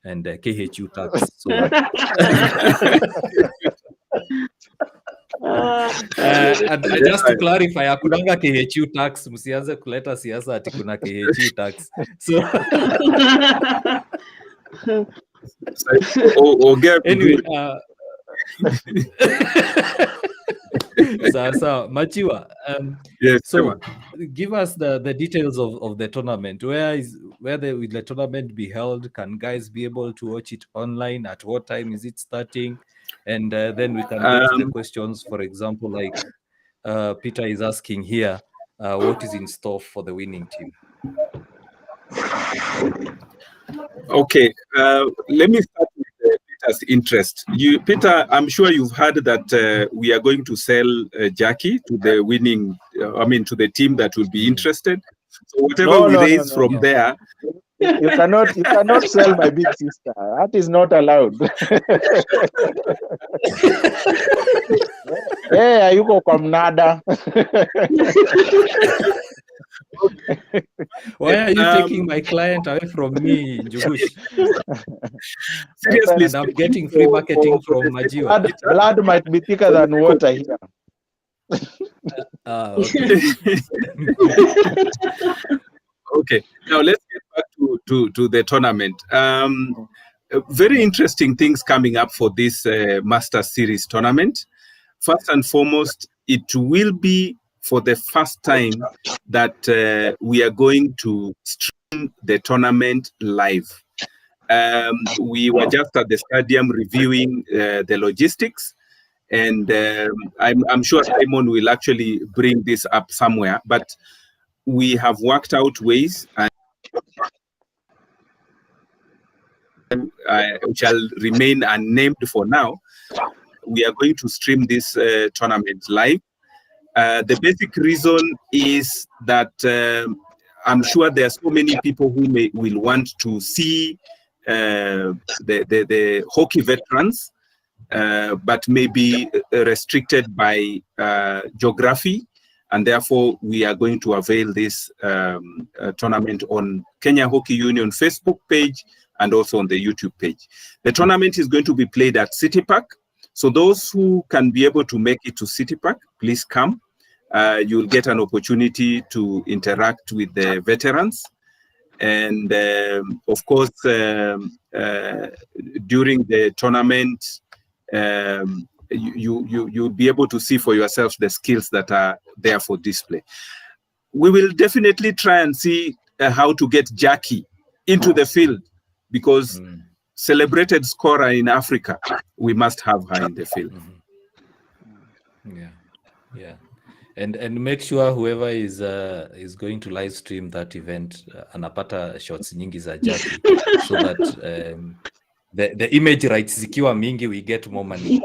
and KHU tax. So. And just to clarify, hakuna KHU tax. Msianze kuleta siasa ati kuna KHU tax. So anyway, so Machiwa, yes, so give us the details of the tournament. Where will the tournament be held? Can guys be able to watch it online? At what time is it starting? And then we can get to the questions. For example, like Peter is asking here, what is in store for the winning team? Okay, let me start with Peter's interest. Peter, I'm sure you've heard that we are going to sell Jackie to the winning, to the team that will be interested. So whatever we raise from there, You cannot sell my big sister. That is not allowed. Hey, yuko kwa mnada. Why are you taking my client away from me, Njugush? Seriously, And I'm getting free marketing from Majiwa. Blood might be thicker than water here. Okay. Okay, now let's get back to the tournament. Very interesting things coming up for this Master Series tournament. First and foremost, it will be for the first time that we are going to stream the tournament live. We were just at the stadium reviewing the logistics, and I'm sure Simon will actually bring this up somewhere, but we have worked out ways, and shall remain unnamed for now. We are going to stream this tournament live. The basic reason is that I'm sure there are so many people who will want to see the hockey veterans, but may be restricted by geography, and therefore we are going to avail this tournament on Kenya Hockey Union Facebook page and also on the YouTube page. The tournament is going to be played at City Park. So those who can be able to make it to City Park, please come. You'll get an opportunity to interact with the veterans. And of course, during the tournament, you'll be able to see for yourselves the skills that are there for display. We will definitely try and see how to get Jackie into the field, because celebrated scorer in Africa, we must have her in the field. Yeah. And make sure whoever is going to live stream that event anapata shots nyingi za Jackie, so that the image rights zikiwa mingi, we get more money.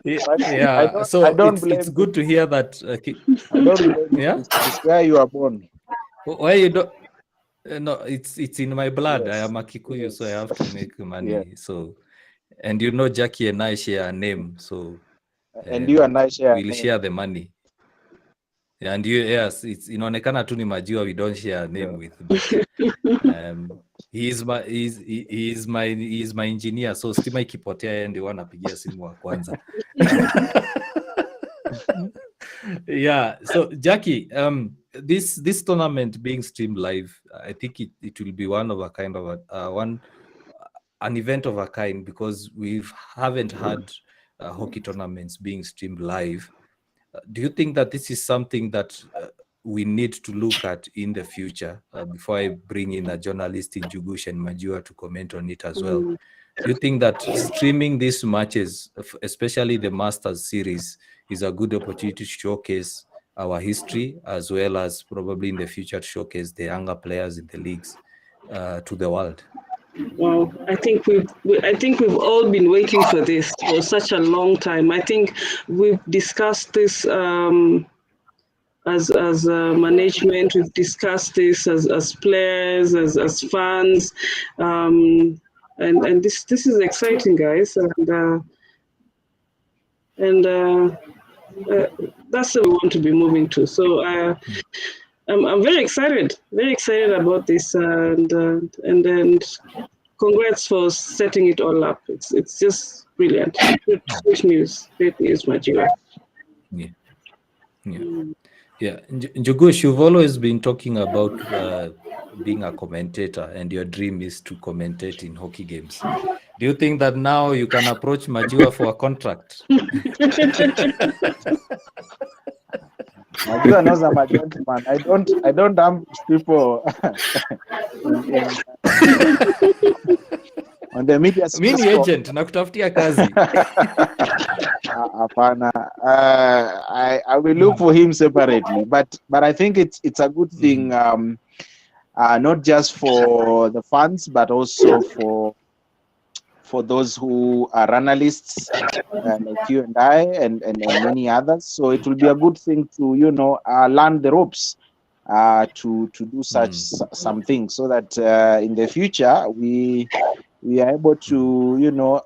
Yeah. So it's good to hear that. I don't blame yeah, it's where you are born. Why you don't? No, it's in my blood. Yes. I am a Kikuyu, Yes. so I have to make money. Yeah. So, and you know, Jackie and I share a name, so And you and I share. we'll share the money. And you, yes, it's inaonekana tu ni Majiwa, we don't share a name with. But, he is my engineer, so stima ikipotea yeye ndio anapigia simu wa kwanza. Yeah, so Jackie, this tournament being streamed live, I think it will be one of a kind of an event of a kind, because we haven't had hockey tournaments being streamed live. Do you think that this is something that we need to look at in the future? Before I bring in a journalist in Njugush and Majiwa to comment on it as well. Do you think that streaming these matches, especially the Masters series, is a good opportunity to showcase our history, as well as probably in the future to showcase the younger players in the leagues to the world? Well, I think we've all been waiting for this for such a long time. I think we've discussed this as management. We've discussed this as players, as fans, and this is exciting, guys. And that's what we want to be moving to. So I'm very excited about this, and congrats for setting it all up. It's just brilliant. Great news, Majiwa. Yeah. Njugush, you've always been talking about being a commentator, and your dream is to commentate in hockey games. Do you think that now you can approach Majiwa for a contract? Majiwa knows I'm a gentleman. I don't ambush people on the media space. Mimi ni agent, nakutafutia kazi. Hapana. I will look for him separately, but I think it's a good thing, not just for the fans, but also for for those who are analysts like you and I and many others. So it will be a good thing to, learn the ropes to do such something, so that in the future we are able to,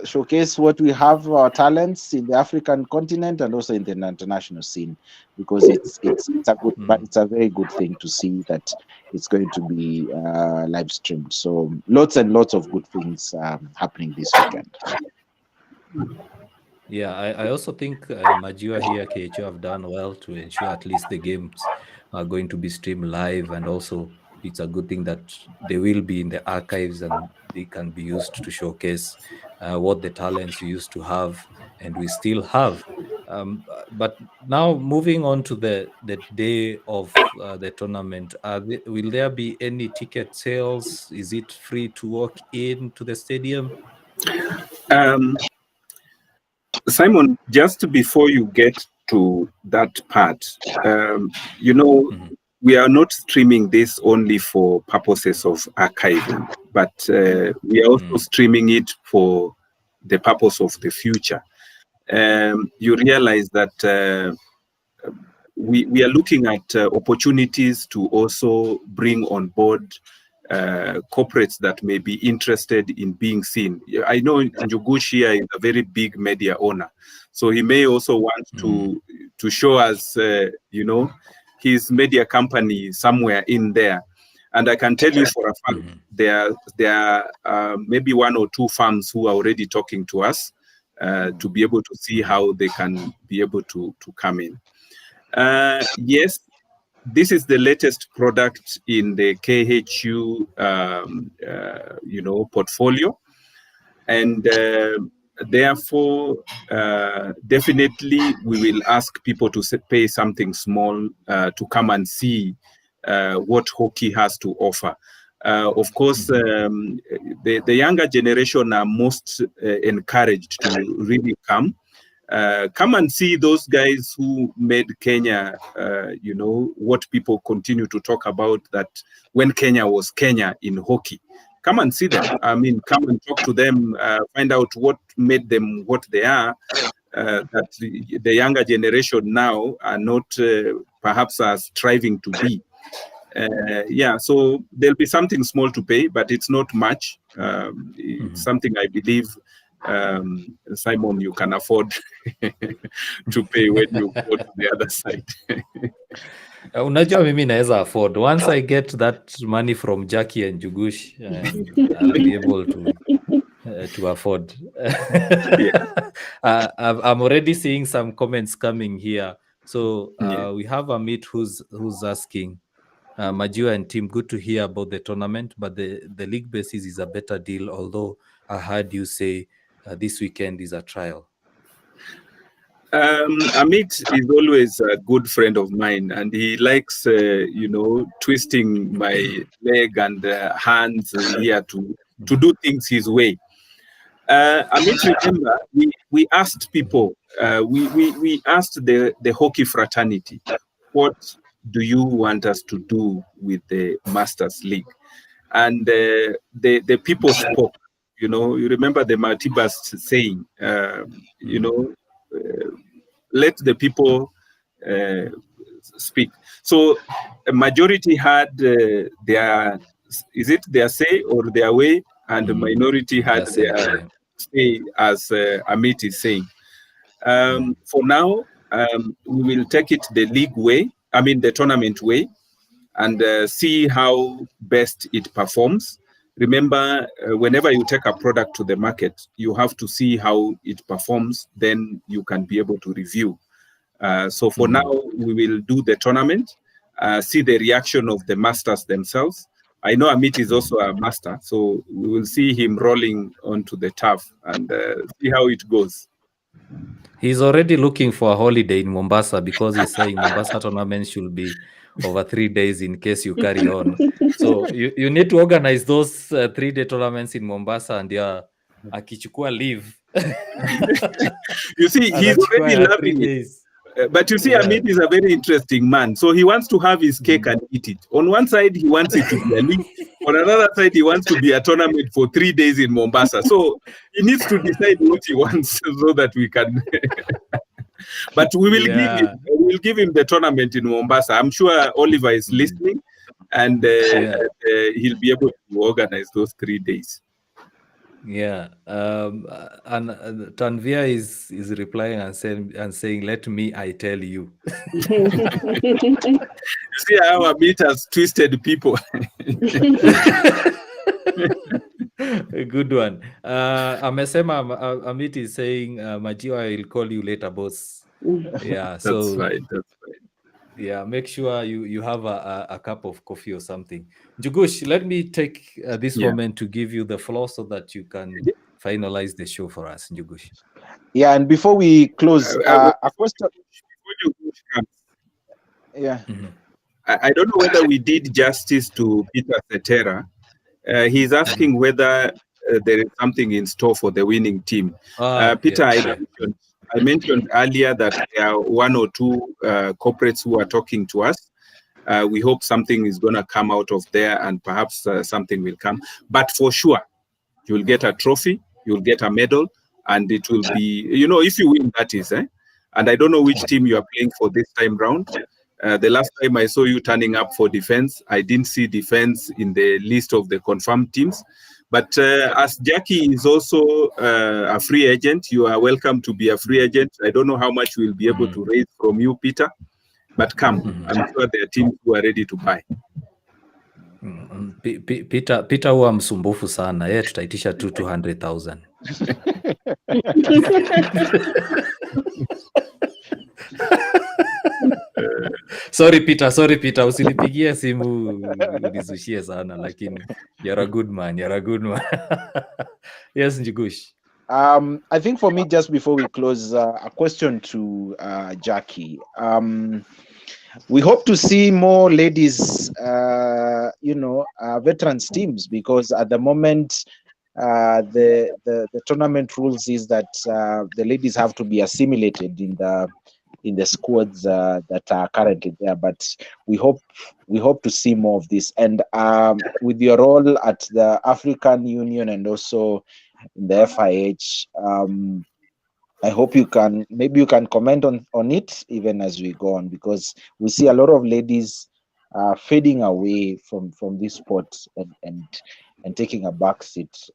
showcase what we have, our talents in the African continent and also in the international scene, because it's a good, but it's a very good thing to see that it's going to be live streamed. So lots and lots of good things happening this weekend. Yeah, I also think Majua here, KHO, have done well to ensure at least the games are going to be streamed live, and also it's a good thing that they will be in the archives and they can be used to showcase what the talents we used to have and we still have. But now moving on to the day of the tournament, will there be any ticket sales? Is it free to walk into the stadium? Simon, just before you get to that part, we are not streaming this only for purposes of archiving, but we are also streaming it for the purpose of the future. You realize that we are looking at opportunities to also bring on board corporates that may be interested in being seen. I know Njugushia is a very big media owner, so he may also want to show us, his media company somewhere in there. And I can tell you for a fact, there are maybe one or two firms who are already talking to us to be able to see how they can be able to come in. Yes, this is the latest product in the KHU, portfolio, and therefore, definitely we will ask people to pay something small to come and see what hockey has to offer. Of course, the younger generation are most encouraged to really come. Come and see those guys who made Kenya, what people continue to talk about, that when Kenya was Kenya in hockey. Come and see them. I mean, come and talk to them, find out what made them what they are, that the younger generation now are not perhaps as striving to be. So there'll be something small to pay, but it's not much. It's something I believe, Simon, you can afford to pay when you go to the other side. Unajua mimi naweza afford. Once I get that money from Jackie and Jugush, I'll be able to afford. I'm already seeing some comments coming here. So we have Amit who's asking, Majua and team, good to hear about the tournament, but the league basis is a better deal, although I heard you say this weekend is a trial. Amit is always a good friend of mine, and he likes, twisting my leg and hands here to do things his way. Amit, remember, we asked people, we asked the hockey fraternity, what do you want us to do with the Masters League? And the people spoke. You remember the Matibas saying, let the people speak. So a majority had their say or their way, and the minority had their say, as Amit is saying. For now, we will take it the league way, the tournament way, and see how best it performs. Remember, whenever you take a product to the market, you have to see how it performs, then you can be able to review. So for now, we will do the tournament, see the reaction of the masters themselves. I know Amit is also a master, so we will see him rolling onto the turf and see how it goes. He's already looking for a holiday in Mombasa, because he's saying Mombasa tournament should be over 3 days in case you carry on. So you need to organize those 3-day tournaments in Mombasa, and akichukua leave. You see, he's already loving it. But you see, Amit is a very interesting man. So he wants to have his cake and eat it. On one side, he wants it to be a league. On another side, he wants to be a tournament for 3 days in Mombasa. So he needs to decide what he wants so that we can. But we will give him the tournament in Mombasa. I'm sure Oliver is listening, and he'll be able to organize those 3 days. Yeah, and Tanvia is replying and saying, "Let me, I tell you." You see how Amit has twisted people. A good one. Amesema Amit is saying, Majiwa, I will call you later, boss. Yeah, That's so right. That's right. Yeah, make sure you have a cup of coffee or something. Njugush, let me take this moment to give you the floor so that you can finalize the show for us, Njugush. Yeah, and before we close, a question. Yeah. I don't know whether we did justice to Peter Cetera. He's asking whether there is something in store for the winning team. Peter, I mentioned earlier that there are 1 or 2 corporates who are talking to us. We hope something is going to come out of there, and perhaps something will come. But for sure, you'll get a trophy, you'll get a medal, and it will be, if you win, that is. And I don't know which team you are playing for this time round. The last time I saw you turning up for defense, I didn't see defense in the list of the confirmed teams. But as Jackie is also a free agent, you are welcome to be a free agent. I don't know how much we'll be able to raise from you, Peter, but come. I'm sure there are teams who are ready to buy. Peter huwa msumbufu sana. Yeye tutaitisha tu 200,000. Sorry Peter, usinipigie simu unizushie sana, lakini you're a good man. Yes, Njugush. I think for me, just before we close, a question to Jackie. We hope to see more ladies, veterans teams, because at the moment, the tournament rules is that the ladies have to be assimilated in the squads that are currently there. But we hope to see more of this. And with your role at the African Union and also in the FIH, I hope you can comment on it even as we go on, because we see a lot of ladies fading away from this sport and taking a back seat,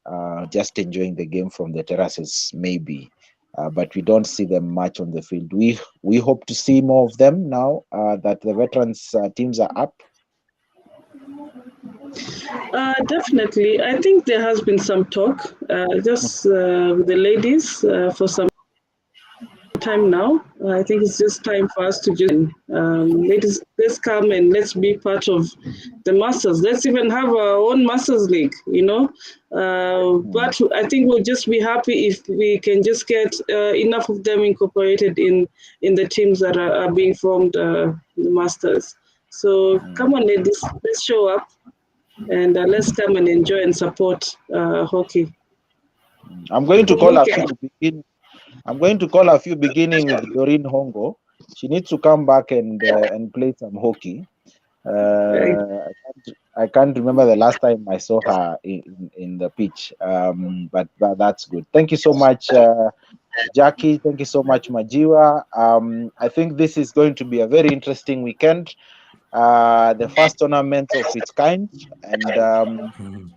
just enjoying the game from the terraces maybe, but we don't see them much on the field. We hope to see more of them now that the veterans teams are up. Definitely. I think there has been some talk with the ladies for some time now. I think it's just time for us to just let's come and let's be part of the Masters. Let's even have our own Masters League, but I think we'll just be happy if we can just get enough of them incorporated in the teams that are being formed, the Masters. So come on, ladies, let's show up and let's come and enjoy and support hockey. I'm going to call a few beginning with Doreen Hongo. She needs to come back and play some hockey. I can't remember the last time I saw her in the pitch, but that's good. Thank you so much, Jackie. Thank you so much, Majiwa. I think this is going to be a very interesting weekend. The first tournament of its kind, and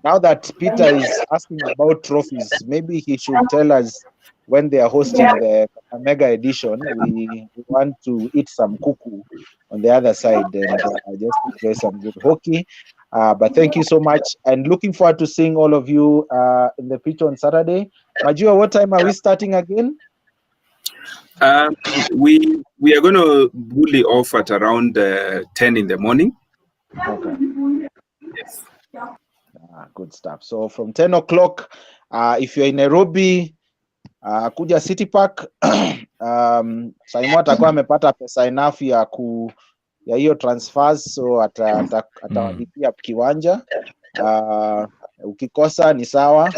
now that Peter is asking about trophies, maybe he should tell us when they are hosting the mega edition. We want to eat some kuku on the other side and just enjoy some good hockey. But thank you so much, and looking forward to seeing all of you in the pitch on Saturday. Majiwa, what time are we starting again? We are going to bully off at around 10 in the morning. Okay. Yes. Good stuff. So from 10 o'clock, if you're in Nairobi, kuja City Park. Saimo atakuwa amepata pesa enough ya hiyo transfers, so atawalipia kiwanja. Ukikosa ni sawa.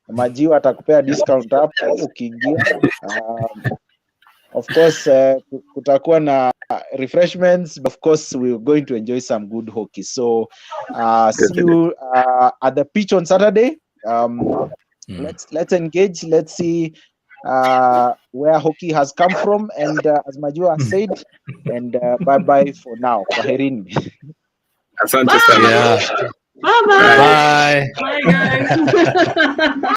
Majiwa atakupea discount hapo ukiingia. Of course, kutakuwa na refreshments. Of course, we're going to enjoy some good hockey. So see you at the pitch on Saturday. Let's engage. Let's see where hockey has come from. And as Majua said, and bye-bye for now. Kwaherini. Asante sana. Yeah. Bye-bye. Bye. Bye, guys.